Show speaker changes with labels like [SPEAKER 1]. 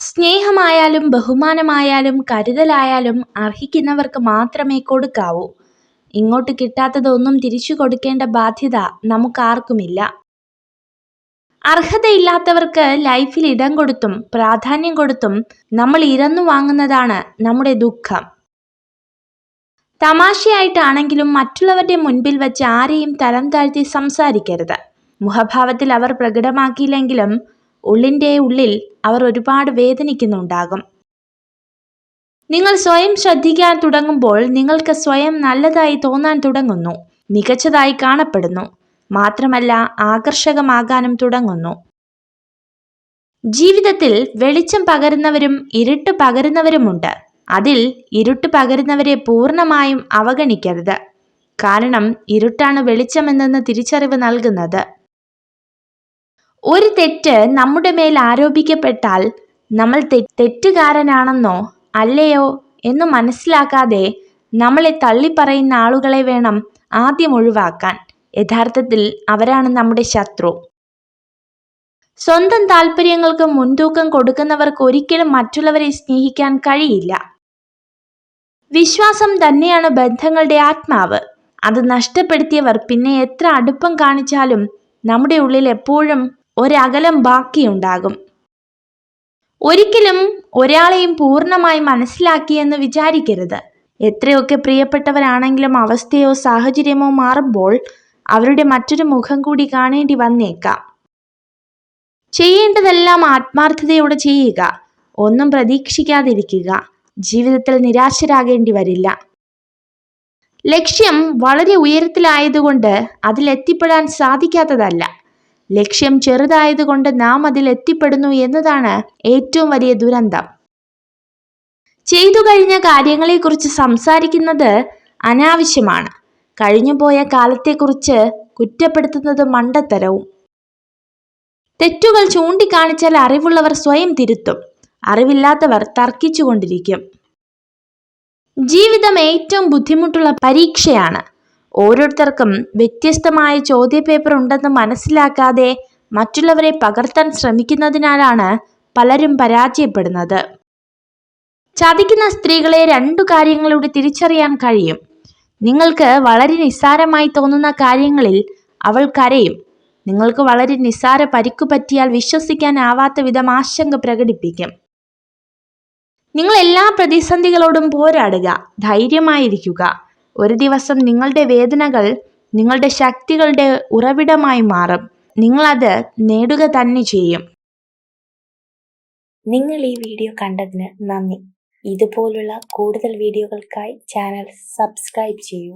[SPEAKER 1] സ്നേഹമായാലും ബഹുമാനമായാലും കരുതലായാലും അർഹിക്കുന്നവർക്ക് മാത്രമേ കൊടുക്കാവൂ. ഇങ്ങോട്ട് കിട്ടാത്തതൊന്നും തിരിച്ചു കൊടുക്കേണ്ട ബാധ്യത നമുക്കാർക്കുമില്ല. അർഹതയില്ലാത്തവർക്ക് ലൈഫിൽ ഇടം കൊടുത്തും പ്രാധാന്യം കൊടുത്തും നമ്മൾ ഇരന്നു വാങ്ങുന്നതാണ് നമ്മുടെ ദുഃഖം. തമാശയായിട്ടാണെങ്കിലും മറ്റുള്ളവരുടെ മുൻപിൽ വച്ച് ആരെയും തരം താഴ്ത്തി സംസാരിക്കരുത്. മുഖഭാവത്തിൽ അവർ പ്രകടമാക്കിയില്ലെങ്കിലും ഉള്ളിൻ്റെ ഉള്ളിൽ അവർ ഒരുപാട് വേദനിക്കുന്നുണ്ടാകും. നിങ്ങൾ സ്വയം ശ്രദ്ധിക്കാൻ തുടങ്ങുമ്പോൾ നിങ്ങൾക്ക് സ്വയം നല്ലതായി തോന്നാൻ തുടങ്ങുന്നു, മികച്ചതായി കാണപ്പെടുന്നു, മാത്രമല്ല ആകർഷകമാകാനും തുടങ്ങുന്നു. ജീവിതത്തിൽ വെളിച്ചം പകരുന്നവരും ഇരുട്ട് പകരുന്നവരുമുണ്ട്. അതിൽ ഇരുട്ട് പകരുന്നവരെ പൂർണ്ണമായും അവഗണിക്കരുത്. കാരണം ഇരുട്ടാണ് വെളിച്ചമെന്ന തിരിച്ചറിവ് നൽകുന്നത്. ഒരു തെറ്റ് നമ്മുടെ മേൽ ആരോപിക്കപ്പെട്ടാൽ നമ്മൾ തെറ്റുകാരനാണെന്നോ അല്ലയോ എന്ന് മനസ്സിലാക്കാതെ നമ്മളെ തള്ളിപ്പറയുന്ന ആളുകളെ വേണം ആദ്യം ഒഴിവാക്കാൻ. യഥാർത്ഥത്തിൽ അവരാണ് നമ്മുടെ ശത്രു. സ്വന്തം താല്പര്യങ്ങൾക്ക് മുൻതൂക്കം കൊടുക്കുന്നവർക്ക് ഒരിക്കലും മറ്റുള്ളവരെ സ്നേഹിക്കാൻ കഴിയില്ല. വിശ്വാസം തന്നെയാണ് ബന്ധങ്ങളുടെ ആത്മാവ്. അത് നഷ്ടപ്പെടുത്തിയവർ പിന്നെ എത്ര അടുപ്പം കാണിച്ചാലും നമ്മുടെ ഉള്ളിൽ എപ്പോഴും ഒരകലം ബാക്കിയുണ്ടാകും. ഒരിക്കലും ഒരാളെയും പൂർണ്ണമായി മനസ്സിലാക്കിയെന്ന് വിചാരിക്കരുത്. എത്രയൊക്കെ പ്രിയപ്പെട്ടവരാണെങ്കിലും അവസ്ഥയോ സാഹചര്യമോ മാറുമ്പോൾ അവരുടെ മറ്റൊരു മുഖം കൂടി കാണേണ്ടി വന്നേക്കാം. ചെയ്യേണ്ടതെല്ലാം ആത്മാർത്ഥതയോടെ ചെയ്യുക. ഒന്നും പ്രതീക്ഷിക്കാതിരിക്കുക. ജീവിതത്തിൽ നിരാശരാകേണ്ടി വരില്ല. ലക്ഷ്യം വളരെ ഉയരത്തിലായതുകൊണ്ട് അതിലെത്തിപ്പെടാൻ സാധിക്കാത്തതല്ല. ലക്ഷ്യം ചെറുതായതുകൊണ്ട് നാം അതിലെത്തിപ്പെടുന്നു എന്നതാണ് ഏറ്റവും വലിയ ദുരന്തം. ചെയ്തു കഴിഞ്ഞ കാര്യങ്ങളെക്കുറിച്ച് സംസാരിക്കുന്നത് അനാവശ്യമാണ്. കഴിഞ്ഞുപോയ കാലത്തെക്കുറിച്ച് കുറ്റപ്പെടുത്തുന്നത് മണ്ടത്തരവും. തെറ്റുകൾ ചൂണ്ടിക്കാണിച്ചാൽ അറിവുള്ളവർ സ്വയം തിരുത്തും, അറിവില്ലാത്തവർ തർക്കിച്ചുകൊണ്ടിരിക്കും. ജീവിതം ഏറ്റവും ബുദ്ധിമുട്ടുള്ള പരീക്ഷയാണ്. ഓരോരുത്തർക്കും വ്യത്യസ്തമായ ചോദ്യപേപ്പർ ഉണ്ടെന്ന് മനസ്സിലാക്കാതെ മറ്റുള്ളവരെ പകർത്താൻ ശ്രമിക്കുന്നതിനാലാണ് പലരും പരാജയപ്പെടുന്നത്. ചതിക്കുന്ന സ്ത്രീകളെ 2 കാര്യങ്ങളിലൂടെ തിരിച്ചറിയാൻ കഴിയും. നിങ്ങൾക്ക് വളരെ നിസ്സാരമായി തോന്നുന്ന കാര്യങ്ങളിൽ അവൾ കരയും. നിങ്ങൾക്ക് വളരെ നിസ്സാര പരിക്കു പറ്റിയാൽ വിശ്വസിക്കാനാവാത്ത വിധം ആശങ്ക പ്രകടിപ്പിക്കും. നിങ്ങൾ എല്ലാ പ്രതിസന്ധികളോടും പോരാടുക, ധൈര്യമായിരിക്കുക. ഒരു ദിവസം നിങ്ങളുടെ വേദനകൾ നിങ്ങളുടെ ശക്തികളുടെ ഉറവിടമായി മാറും. നിങ്ങളത് നേടുക തന്നെ ചെയ്യും.
[SPEAKER 2] നിങ്ങൾ ഈ വീഡിയോ കണ്ടതിന് നന്ദി. ഇതുപോലുള്ള കൂടുതൽ വീഡിയോകൾക്കായി ചാനൽ സബ്സ്ക്രൈബ് ചെയ്യൂ.